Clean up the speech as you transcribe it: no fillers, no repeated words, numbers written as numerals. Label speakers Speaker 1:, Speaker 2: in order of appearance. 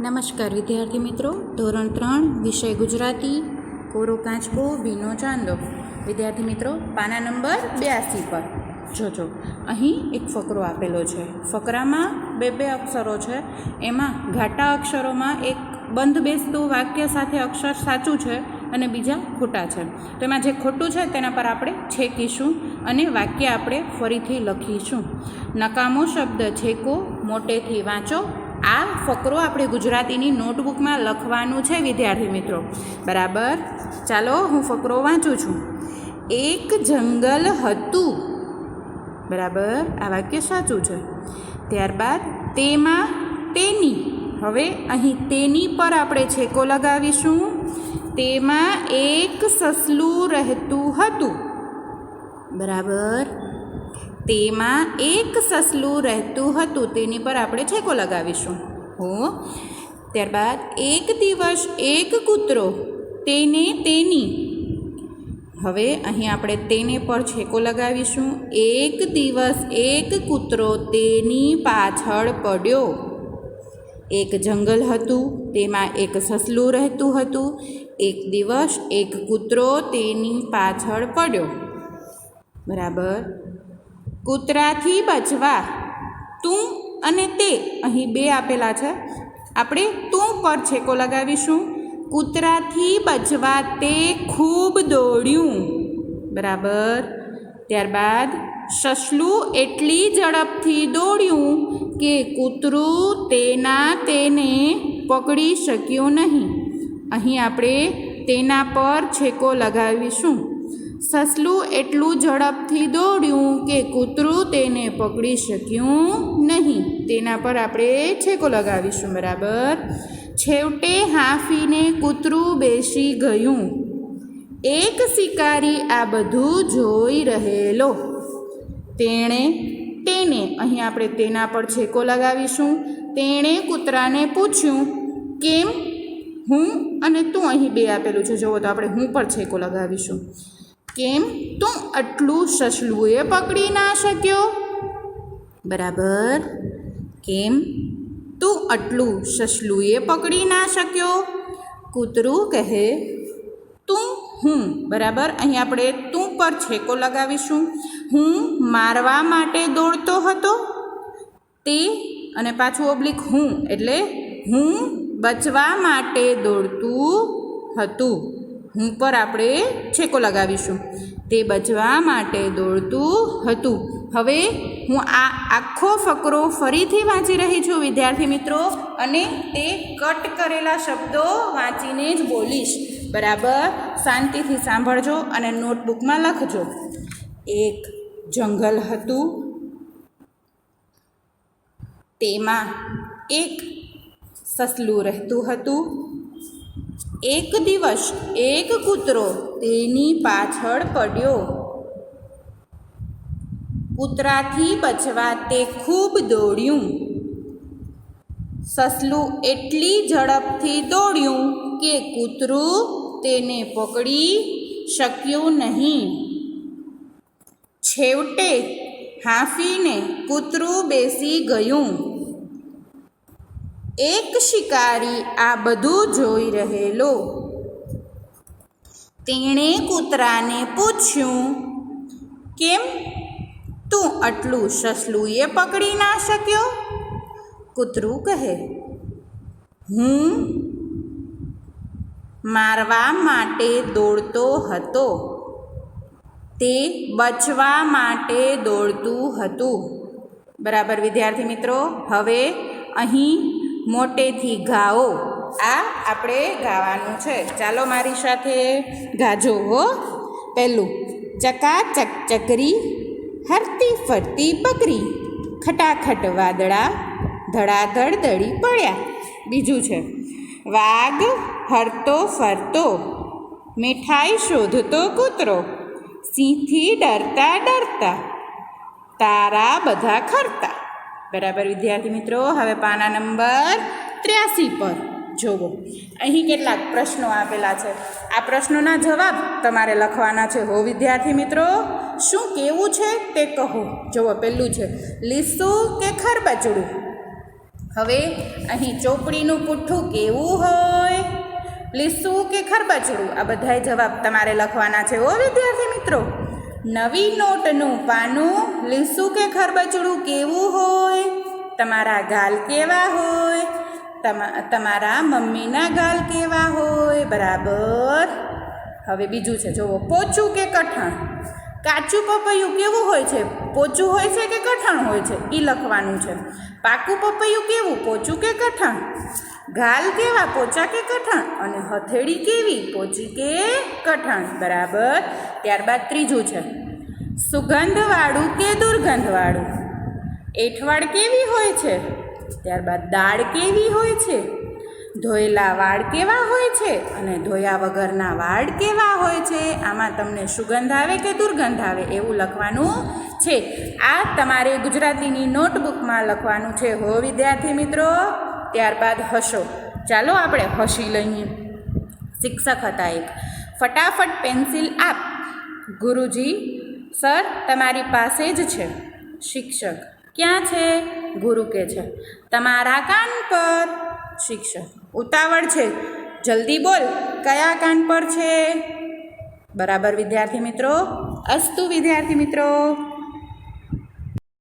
Speaker 1: નમસ્કાર વિદ્યાર્થી મિત્રો, ધોરણ 3 વિષય ગુજરાતી, કોરો કાચબો ભીનો ચાંદો. વિદ્યાર્થી મિત્રો, પાના નંબર 82 પર જોજો. અહીં એક ફકરો આપેલો છે. ફકરામાં બે અક્ષરો છે. એમાં ઘાટા અક્ષરોમાં એક બંધ બેસતું વાક્ય સાથે અક્ષર સાચું છે અને બીજા ખોટા છે. તો એમાં જે ખોટું છે તેના પર આપણે છેકીશું અને વાક્ય આપણે ફરીથી લખીશું. નકામો શબ્દ છેકો, મોટેથી વાંચો. આ ફકરો આપણે ગુજરાતીની નોટબુકમાં લખવાનું છે વિદ્યાર્થી મિત્રો. બરાબર, ચાલો હું ફકરો વાંચું છું. એક જંગલ હતું. બરાબર, આ વાક્ય સાચું છે. ત્યારબાદ તેમાં તેની. હવે અહીં તેની પર આપણે છેકો લગાવીશું. તેમાં એક સસલું રહેતું હતું. બરાબર, તેમાં એક સસલું રહેતું હતું. તેની પર આપણે છેકો લગાવીશું. ત્યારબાદ એક દિવસ એક કૂતરો. તેને તેની. હવે અહીં આપણે તેને પર છેકો લગાવીશું. એક દિવસ એક કૂતરો તેની પાછળ પડ્યો. એક જંગલ હતું. તેમાં એક સસલું રહેતું હતું. એક દિવસ એક કૂતરો તેની પાછળ પડ્યો. બરાબર, કૂતરાથી બચવા. તું અને તે અહીં બે આપેલા છે. આપણે તું પર છેકો લગાવીશું. કૂતરાથી બચવા તે ખૂબ દોડ્યું. બરાબર, ત્યારબાદ સસલું એટલી ઝડપથી દોડ્યું કે કૂતરું તેને પકડી શક્યું નહીં. અહીં આપણે તેના પર છેકો લગાવીશું. સસલું એટલું ઝડપથી દોડ્યું કે કૂતરું તેને પકડી શક્યું નહીં. તેના પર આપણે છેકો લગાવીશું. બરાબર, છેવટે હાંફીને કૂતરું બેસી ગયું. એક શિકારી આ બધું જોઈ રહેલો. તેણે તેને. અહીં આપણે તેના પર છેકો લગાવીશું. તેણે કૂતરાને પૂછ્યું, કેમ હું અને તું. અહીં બે આપેલું છે, જુઓ તો આપણે હું પર છેકો લગાવીશું. કેમ તું આટલું સસલુંએ પકડી ના શક્યો. બરાબર, કેમ તું આટલું સસલુંએ પકડી ના શક્યો. કૂતરું કહે, તું હું. બરાબર, અહીં આપણે તું પર છેકો લગાવીશું. હું મારવા માટે દોડતો હતો. તે અને પાછું ઓબ્લિક હું, એટલે હું બચવા માટે દોડતું હતું. હું પર આપણે છેકો લગાવીશું. તે બચવા માટે દોડતું હતું. હવે હું આ આખો ફકરો ફરીથી વાંચી રહી છું વિદ્યાર્થી મિત્રો, અને તે કટ કરેલા શબ્દો વાંચીને જ બોલીશ. બરાબર, શાંતિથી સાંભળજો અને નોટબુકમાં લખજો. એક જંગલ હતું. તેમાં એક સસલું રહેતું હતું. એક દિવસ એક કૂતરો તેની પાછળ પડ્યો. કૂતરાથી બચવા તે ખૂબ દોડ્યું. સસલું એટલી ઝડપથી દોડ્યું કે કૂતરું તેને પકડી શક્યું નહીં. છેવટે હાંફીને કૂતરું બેસી ગયું. એક શિકારી આ બધું જોઈ રહેલો. તેણે કૂતરાને પૂછ્યું, કેમ તું આટલું સસલુંએ પકડી ના શક્યો. કૂતરું કહે, હું મારવા માટે દોડતો હતો. તે બચવા માટે દોડતું હતું. બરાબર વિદ્યાર્થી મિત્રો, હવે અહીં મોટેથી ગાઓ. આ આપણે ગાવાનું છે. ચાલો મારી સાથે ગાજો હો. પહેલું, ચકાચક ચકરી, હરતી ફરતી બકરી, ખટાખટ વાદળા, ધડાધડ દળી પડ્યા. બીજું છે, વાઘ હરતો ફરતો, મીઠાઈ શોધતો કૂતરો, સિંહથી ડરતા ડરતા, તારા બધા ખરતા. બરાબર વિદ્યાર્થી મિત્રો, હવે પાના નંબર 83 પર જોવો. અહીં કેટલાક પ્રશ્નો આપેલા છે. આ પ્રશ્નોના જવાબ તમારે લખવાના છે હો વિદ્યાર્થી મિત્રો. શું કેવું છે તે કહો. જુઓ, પહેલું છે, લીસું કે ખરબચડું. હવે અહીં ચોપડીનું પુઠ્ઠું કેવું હોય? લીસું કે ખરબચડું? આ બધાય જવાબ તમારે લખવાના છે ઓ વિદ્યાર્થી મિત્રો. નવી નોટનું પાનું લીસું કે ખરબચડું કેવું હોય? તમારા ગાલ કેવા હોય? તમારા મમ્મીના ગાલ કેવા હોય? બરાબર. હવે બીજું છે જુઓ, પોચું કે કઠણ? કાચું પપૈયું કેવું હોય છે? પોચું હોય છે કે કઠણ હોય છે? એ લખવાનું છે. પાકું પપૈયું કેવું? પોચું કે કઠણ? ગાલ કેવા? પોચા કે કઠણ? અને હથેળી કેવી? પોચી કે કઠણ? બરાબર. ત્યારબાદ ત્રીજું છે, સુગંધવાળું કે દુર્ગંધવાળું? એઠવાડ કેવી હોય છે? ત્યારબાદ દાળ કેવી હોય છે? ધોયેલા વાળ કેવા હોય છે? અને ધોયા વગરના વાળ કેવા હોય છે? આમાં તમને સુગંધ આવે કે દુર્ગંધ આવે એવું લખવાનું છે. આ તમારે ગુજરાતીની નોટબુકમાં લખવાનું છે હો વિદ્યાર્થી મિત્રો. ત્યારબાદ હસો. ચાલો આપણે હસી લઈએ. શિક્ષક હતા એક. ફટાફટ પેન્સિલ આપ. ગુરુજી, સર તમારી પાસે જ છે. શિક્ષક, ક્યાં છે? ગુરુ કહે છે, તમારા કાન પર. શિક્ષક, ઉતાવળ છે, જલ્દી બોલ, કયા કાન પર છે? બરાબર વિદ્યાર્થી મિત્રો. અસ્તુ વિદ્યાર્થી મિત્રો.